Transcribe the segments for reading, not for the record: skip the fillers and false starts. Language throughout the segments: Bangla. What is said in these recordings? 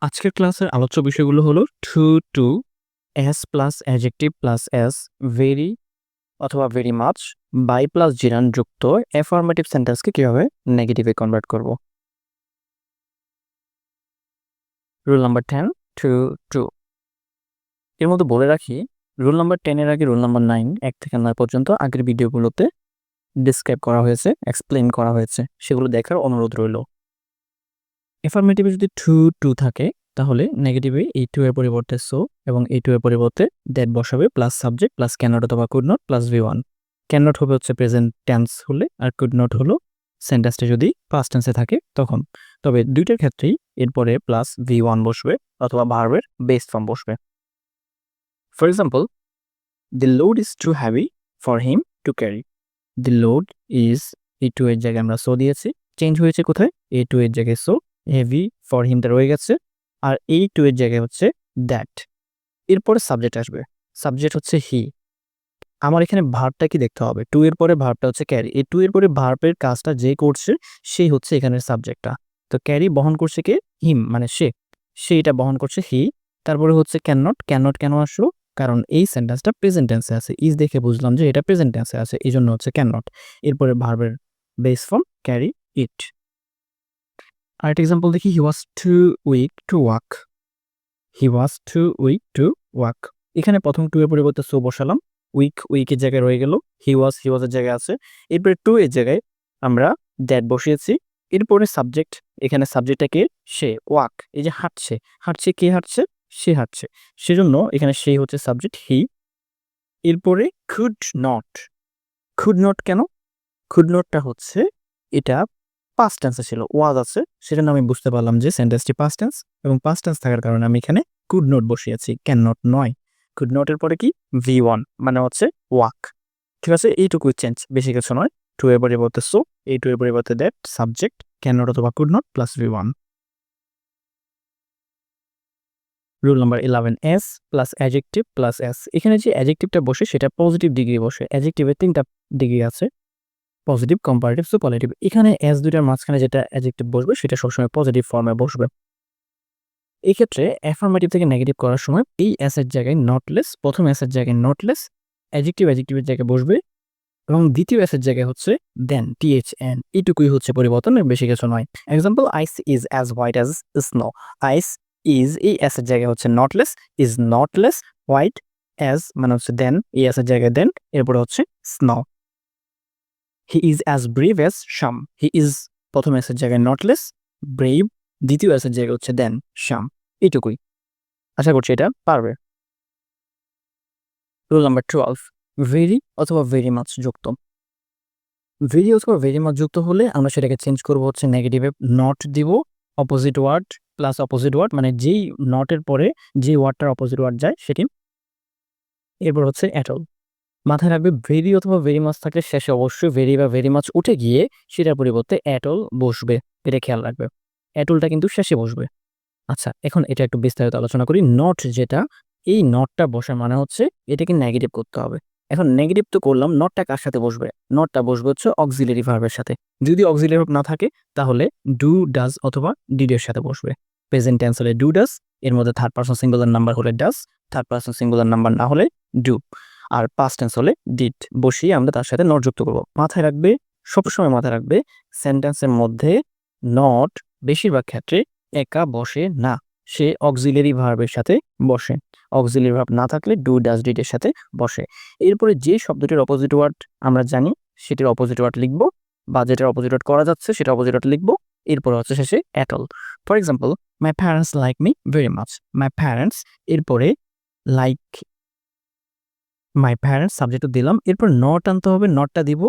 আজকের ক্লাসের আলোচ্য বিষয়গুলো হলো too, S plus adjective plus S, very অথবা very much, by plus gerund যুক্ত অ্যাফার্মেটিভ সেন্টেন্সকে কিভাবে নেগেটিভে কনভার্ট করব। Rule number 10 too. এর মধ্যে বলে রাখি, রুল নাম্বার 10 এর আগে রুল নাম্বার 9 1 থেকে 9 পর্যন্ত আগের ভিডিওগুলোতে ডিসক্রাইব করা হয়েছে, এক্সপ্লেইন করা হয়েছে, সেগুলো দেখার অনুরোধ রইল। অ্যাফার্মেটিভে যদি টু থাকে তাহলে নেগেটিভে এই টু এর পরিবর্তে সো এবং এই টু এর পরিবর্তে দ্যাট বসাবে plus subject plus can not অথবা could not plus V1। Can not হবে হচ্ছে প্রেজেন্ট টেন্স হলে, আর কুড নট হলো সেন্টেন্সটা যদি পাস্ট টেন্সে থাকে তখন। তবে দুইটার ক্ষেত্রেই এরপরে প্লাস V1 বসবে অথবা ভার্বের বেস ফর্ম বসবে। For example, the load is too heavy for him to carry. The load is, এই টু এর জায়গায় আমরা সো দিয়েছি, চেঞ্জ হয়েছে কোথায়, এই টু এর জায়গায় সো, হেভি ফর হিমটা রয়ে গেছে, আর এই টু এর জায়গায় হচ্ছে দ্যাট। এরপরে সাবজেক্ট আসবে, সাবজেক্ট হচ্ছে হি। আমার এখানে ভার্বটা কি দেখতে হবে, টু এর পরে ভার্বটা হচ্ছে ক্যারি, এই টু এর পরে ভার্বের কাজটা যে করছে সেই হচ্ছে এখানের সাবজেক্টটা। তো ক্যারি বহন করছে কে, হিম মানে সে, এটা বহন করছে হি। তারপরে হচ্ছে ক্যান নট, কেন আসলো, কারণ এই সেন্টেন্সটা প্রেজেন্ট টেন্সে আছে, ইজ দেখে বুঝলাম যে এটা প্রেজেন্ট টেন্সে আছে, এই জন্য হচ্ছে ক্যান নট। এরপরে ভার্বের বেস ফর্ম ক্যারি ইট। আরেকটা এক্সাম্পল দেখি, he was too weak to walk. He was too weak to walk. এখানে প্রথম টু এর পরিবর্তে সো বসালাম, উইকের জায়গায় রয়ে গেল, হি ওয়াজের জায়গায় আছে। এরপরে টু এর জায়গায় আমরা দ্যাট বসিয়েছি। এরপরে সাবজেক্ট, এখানে সাবজেক্টটাকে সে, ওয়াক এই যে হাঁটছে, কে হাঁটছে, সে হাঁটছে, সেজন্য এখানে সে হচ্ছে সাবজেক্ট হি। এরপরে খুড নট কেন, খুড নটটা হচ্ছে এটা পাস্ট টেন্সে ছিল, ওয়াজ আছে, সেজন্য আমি বুঝতে পারলাম যে সেন্টেন্সটি পাস্ট টেন্স, এবং পাস্ট টেন্স থাকার কারণে আমি এখানে কুড নট বসিয়েছি, ক্যান নট নয়। কুড নটের পরে কি, V1 মানে হচ্ছে ওয়াক। ঠিক আছে, এইটুকুই চেঞ্জ, বেশি কিছু নয়। টু এর পরিবর্তে সো, এই টু এর পরিবর্তে দ্যাট, সাবজেক্ট ক্যান নট অথবা could not plus V1। Rule number 11, S plus adjective plus S. এখানে যে অ্যাডজেক্টিভটা বসে সেটা পজিটিভ ডিগ্রি বসে, অ্যাডজেক্টিভের 3টা ডিগ্রি আছে, পজিটিভ, কম্পারেটিভ, সুপারলেটিভ। এখানে এস দুইটার মাঝখানে যেটা অ্যাডজেক্টিভ বসবে সেটা সবসময় পজিটিভ ফর্মে বসবে। এই ক্ষেত্রে অ্যাফার্মেটিভ থেকে নেগেটিভ করার সময় এই এস এর জায়গায় নটলেস, প্রথম এস এর জায়গায় নটলেস, অ্যাডজেক্টিভের জায়গায় বসবে, এবং দ্বিতীয় এস এর জায়গায় হচ্ছে দেন, THN। এইটুকুই হচ্ছে পরিবর্তন, বেশি কিছু নয়। Example, ice is as white as snow. Ice is, এই এস এর জায়গায় হচ্ছে not less, is not less, white as মানে হচ্ছে দেন, এই এস এর জায়গায় দেন, এরপরে হচ্ছে snow. He is as brave as Shyam. He is প্রথম এসের জায়গায় নটলেস, ব্রেভ দ্বিতীয় এসের জায়গায় হচ্ছে দেন, শাম। এইটুকুই, আশা করছি এটা পারবে। রুল নাম্বার 12, ভেরি অথবা ভেরি মাচ যুক্ত। ভেরি অথবা ভেরি মাচ যুক্ত হলে আমরা সেটাকে চেঞ্জ করবো হচ্ছে নেগেটিভে, নট দিব, opposite word plus opposite word, মানে যেই নটের পরে যে ওয়ার্ডটার অপোজিট ওয়ার্ড যায় সেটি। এরপর হচ্ছে অ্যাটল। মাথায় রাখবে, ভেরি অথবা ভেরি মাচ থাকলে শেষে অবশ্যই ভেরি বা ভেরি মাচ উঠে গিয়ে সেটার পরিবর্তে অ্যাটল বসবে, এটা খেয়াল রাখবে। অ্যাটলটা কিন্তু শেষে বসবে। আচ্ছা, এখন এটা একটু বিস্তারিত আলোচনা করি। নট যেটা, এই নটটা বসার মানে হচ্ছে এটাকে নেগেটিভ করতে হবে। এখন নেগেটিভ তো করলাম, নটটা কার সাথে বসবে, নটটা বসবে হচ্ছে অক্সিলারি ভার্বের সাথে। যদি অক্সিলারি ভার্ব না থাকে তাহলে ডু, ডাজ অথবা ডিড এর সাথে বসবে। প্রেজেন্ট টেন্স হলে ডু ডাজ, এর মধ্যে থার্ড পারসন সিঙ্গুলার নাম্বার হলে does, third person singular number না হলে ডু, আর পাস্ট টেন্স হলে ডিড বসিয়ে আমরা তার সাথে নট যুক্ত করব। মাথায় রাখবে, সবসময় মাথায় রাখবে, সেন্টেন্সের মধ্যে নট বেশিরভাগ ক্ষেত্রে একা বসে না, সে অক্সিলারি ভার্বের সাথে বসে। অক্সিলারি ভার্ব না থাকলে ডু, ডাজ, ডিড এর সাথে বসে। এরপরে যে শব্দটির অপোজিট ওয়ার্ড আমরা জানি সেটির অপোজিট ওয়ার্ড লিখবো, বা যেটার অপোজিট ওয়ার্ড করা যাচ্ছে সেটা অপোজিট ওয়ার্ড লিখবো। এরপরে হচ্ছে শেষে atoll. For example, my parents like me very much. My parents, এরপরে লাইক, মাই প্যারেন্টস সাবজেক্ট দিলাম, এরপর নট আনতে হবে, নটটা দিব,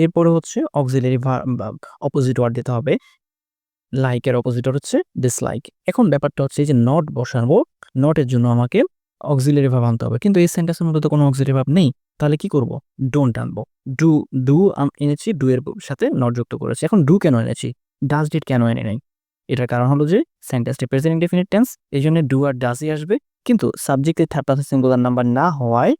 এরপরে হচ্ছে অক্সিলারি ভার্ব অপোজিট ওয়ার্ড দিতে হবে। লাইকের অপোজিট হচ্ছে ডিসলাইক। এখন ব্যাপারটা হচ্ছে যে নট বসাবো, নটের জন্য আমাকে অক্সিলারি ভার্ব আনতে হবে, কিন্তু এই সেন্টেন্সের মধ্যে তো কোনো অক্সিলারি ভার্ব নেই, তাহলে কি করব, ডোন্ট আনবো। ডু, ডু এনেছি, ডু এর সাথে নট যুক্ত করেছি। এখন ডু কেন এনেছি, ডাজ ডিড কেন এনে নাই, এটার কারণ হলো যে সেন্টেন্সটি প্রেজেন্ট ইনডেফিনিট টেন্স, এই জন্য ডু আর ডাজই আসবে, কিন্তু সাবজেক্টের থার্ড পারসন সিঙ্গুলার নাম্বার না হওয়ায়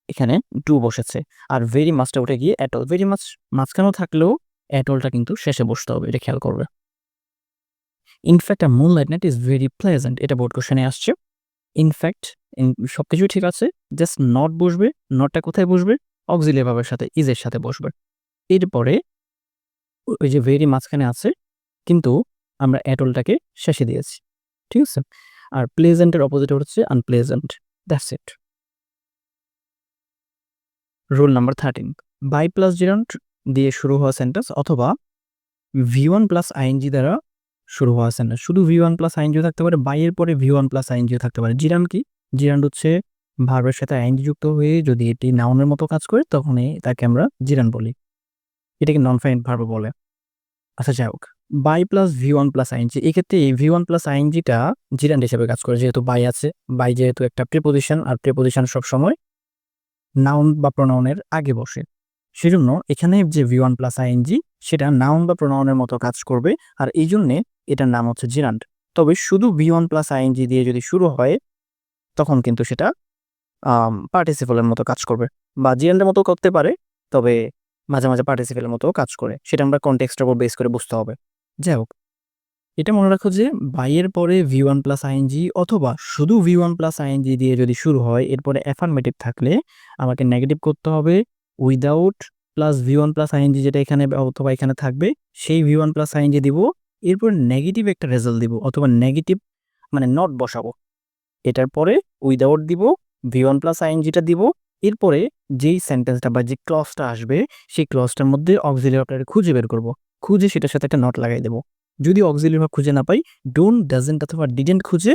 এখানে ডু বসেছে। আর ভেরি মাছটা উঠে গিয়ে অ্যাটল, ভেরি মাছ মাঝখানেও থাকলেও অ্যাটলটা কিন্তু শেষে বসতে হবে, এটা খেয়াল করবে। In fact a moonlight night is very pleasant, এটা বোর্ড কোয়েশ্চেনে আসছে। ইনফ্যাক্ট সবকিছুই ঠিক আছে। জাস্ট নট বসবে। নটটা কোথায় বসবে? অক্সিলিয়ারি ভার্বের সাথে, ইজ এর সাথে বসবে। এরপরে ওই যে ভেরি মাঝখানে আছে, কিন্তু আমরা অ্যাটলটাকে শেষে দিয়েছি। ঠিক আছে? আর প্লেজেন্ট এর অপোজিট হচ্ছে unpleasant. That's it. Rule number 13, by plus gerund দিয়ে শুরু হওয়া সেন্টেন্স অথবা V1 প্লাস আইএনজি দ্বারা শুরু হওয়া সেন্টেন্স। শুধু V1 প্লাস আইএনজিও থাকতে পারে, বাই এর পরে V1 প্লাস আইএনজিও থাকতে পারে। জিরান্ট কি? জিরান্ট হচ্ছে ভার্বের সাথে আইএনজি যুক্ত হয়ে যদি এটি নাউনের মতো কাজ করে তখনই তাকে আমরা জিরান্ট বলি। এটাকে নন ফাইনাইট ভার্ব বলে। আচ্ছা যাই হোক, by plus V1 plus ING, এক্ষেত্রে এই V1 প্লাস আইএনজিটা জিরান্ট হিসেবে কাজ করে, যেহেতু বাই আছে। বাই যেহেতু একটা প্রিপোজিশন, আর প্রিপোজিশন সবসময় নাউন বা প্রোনাউনের আগে বসে। সেজন্য এখানে যে V1 প্লাস আইএনজি সেটা নাউন বা প্রোনাউনের মতো কাজ করবে, আর এই জন্যে এটার নাম হচ্ছে জিরান্ট। তবে শুধু V1 প্লাস আইএনজি দিয়ে যদি শুরু হয় তখন কিন্তু সেটা পার্টিসিপলের মতো কাজ করবে, বা জিরান্টের মতো করতে পারে, তবে মাঝে মাঝে পার্টিসিপলের মতো কাজ করে। সেটা আমরা কনটেক্সটের উপর বেস করে বুঝতে হবে। যাই হোক, এটা মনে রাখো যে বাইয়ের পরে V1 প্লাস আইএনজি অথবা শুধু V1 প্লাস আইএনজি দিয়ে যদি শুরু হয়, এরপরে অ্যাফার্মেটিভ থাকলে আমাকে নেগেটিভ করতে হবে without plus V1 plus ING, যেটা এখানে অথবা এখানে থাকবে সেই V1 প্লাস আইএনজি দিব। এরপর নেগেটিভ একটা রেজাল্ট দিব, অথবা নেগেটিভ মানে নট বসাবো। এটার পরে উইদাউট দিব, V1 প্লাস আইএনজিটা দিব। এরপরে যেই সেন্টেন্সটা বা যে ক্লজটা আসবে সেই ক্লজটার মধ্যে অক্সিলিয়ারি ভার্বটা খুঁজে বের করব। খুঁজে সেটার সাথে একটা নট লাগাই দেব। যদি অক্সিলিয়ারি ভার্ব খুঁজে না পাই, ডোন্ট, ডাজন্ট অথবা ডিডন্ট খুঁজে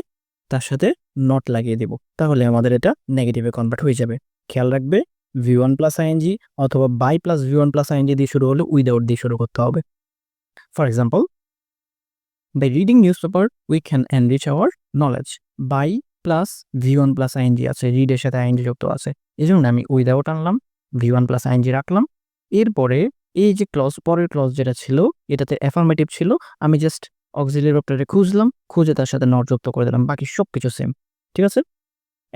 তার সাথে নট লাগিয়ে দেব। তাহলে আমাদের এটা নেগেটিভে কনভার্ট হয়ে যাবে। খেয়াল রাখবে, V1 প্লাস আইএনজি অথবা by plus V1 plus ING দিয়ে শুরু হলে উইদাউট দিয়ে শুরু করতে হবে। For example, by reading news paper we can enrich our knowledge. By plus V1 plus ING আছে, রিডের সাথে আইএনজি যুক্ত আছে, এই জন্য আমি উইদাউট আনলাম, V1 প্লাস আইএনজি রাখলাম। এরপরে এই যে ক্লজ, পরের ক্লজ যেটা ছিল এটাতে অ্যাফার্মেটিভ ছিল, আমি জাস্ট অক্সিলিয়ারি ভার্বটাকে খুঁজলাম, খুঁজে তার সাথে নট যুক্ত করে দিলাম, বাকি সবকিছু সেম। ঠিক আছে?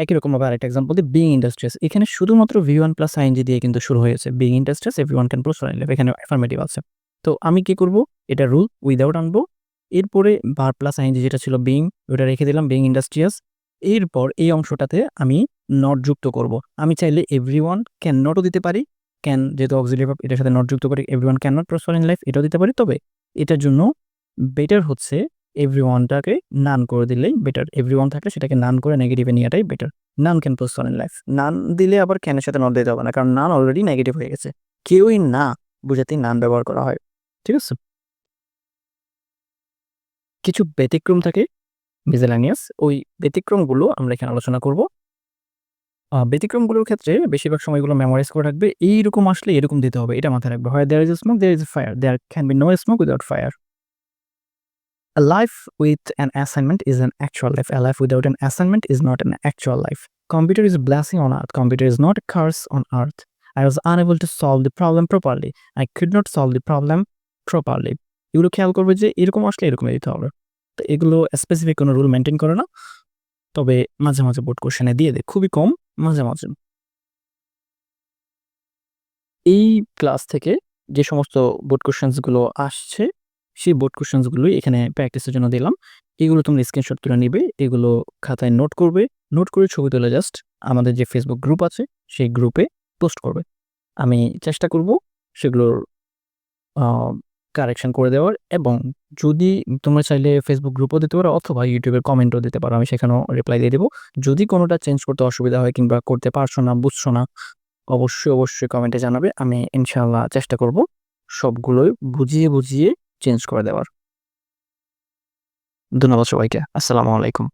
একই রকমভাবে আরেকটা এক্সাম্পল দিই, বিং ইন্ডাস্ট্রিয়াস। এখানে শুধুমাত্র V1 প্লাস আইএনজি দিয়ে কিন্তু শুরু হয়েছে। Being industrious everyone can prosper in life, এখানে অ্যাফার্মেটিভ আছে। তো আমি কি করব? এটা রুল, উইদাউট আনবো। এরপরে ভার্ব প্লাস আইএনজি যেটা ছিল বিং, ওটা রেখে দিলাম, বিং ইন্ডাস্ট্রিয়াস। এরপর এই অংশটাতে আমি নট যুক্ত করব। আমি চাইলে এভরিওয়ান ক্যান নটও দিতে পারি। ক্যান যেহেতু অক্সিলিয়ারি ভার্ব, এটার সাথে নট যুক্ত করে everyone can not prosper in life এটাও দিতে পারি। তবে এটার জন্য বেটার হচ্ছে এভরিওয়ানটাকে নান করে দিলেই বেটার। এভরিওয়ান থাকলে সেটাকে নান করে নেগেটিভে নেওয়াটাই better. None can prosper in life. None দিলে আবার ক্যানের সাথে নট দিতে হবে না, কারণ নান অলরেডি নেগেটিভ হয়ে গেছে। কেউই না বুঝাতেই নান ব্যবহার করা হয়। ঠিক আছে? কিছু ব্যতিক্রম থাকে মিসেলানিয়াস, ওই ব্যতিক্রমগুলো আমরা এখানে আলোচনা করব। ব্যতিক্রমগুলোর ক্ষেত্রে বেশিরভাগ সময়গুলো মেমোরাইজ করে রাখবে। এইরকম আসলে এরকম দিতে হবে, এটা মাথায় রাখবে। হয় there is smoke, there is fire, there can be no smoke without fire. A life with an assignment is an actual life. A life without an assignment is not an actual life. Computer is a blessing on earth. Computer is not a curse on earth. I was unable to solve the problem properly. I could not solve the problem properly. এগুলো খেয়াল করবে যে এরকম আসলে এরকমই দিতে হবে। তো এগুলো স্পেসিফিক কোনো রুল মেনটেন করে না, তবে মাঝে মাঝে বোর্ড কোশ্চেনে দিয়ে দেয়, খুবই কম, মাঝে মাঝে। এই ক্লাস থেকে যে সমস্ত বোর্ড কোশ্চেন্সগুলো আসছে সেই বোর্ড কোশ্চেন্সগুলোই এখানে প্র্যাকটিসের জন্য দিলাম। এগুলো তোমরা স্ক্রিনশট তুলে নিবে, এগুলো খাতায় নোট করবে, নোট করে ছবি তুলে জাস্ট আমাদের যে ফেসবুক গ্রুপ আছে সেই গ্রুপে পোস্ট করবে। আমি চেষ্টা করব সেগুলোর কারেকশন করে দেওয়ার, এবং যদি তোমরা চাইলে ফেসবুক গ্রুপও দিতে পারো অথবা ইউটিউবের কমেন্টও দিতে পারো, আমি সেখানেও রিপ্লাই দিয়ে দেবো। যদি কোনোটা চেঞ্জ করতে অসুবিধা হয় কিংবা করতে পারছো না, বুঝছো না, অবশ্যই কমেন্টে জানাবে। আমি ইনশাআল্লাহ চেষ্টা করব সবগুলোই বুঝিয়ে বুঝিয়ে চেঞ্জ করে দেওয়ার। ধন্যবাদ সবাইকে। আসসালামু আলাইকুম।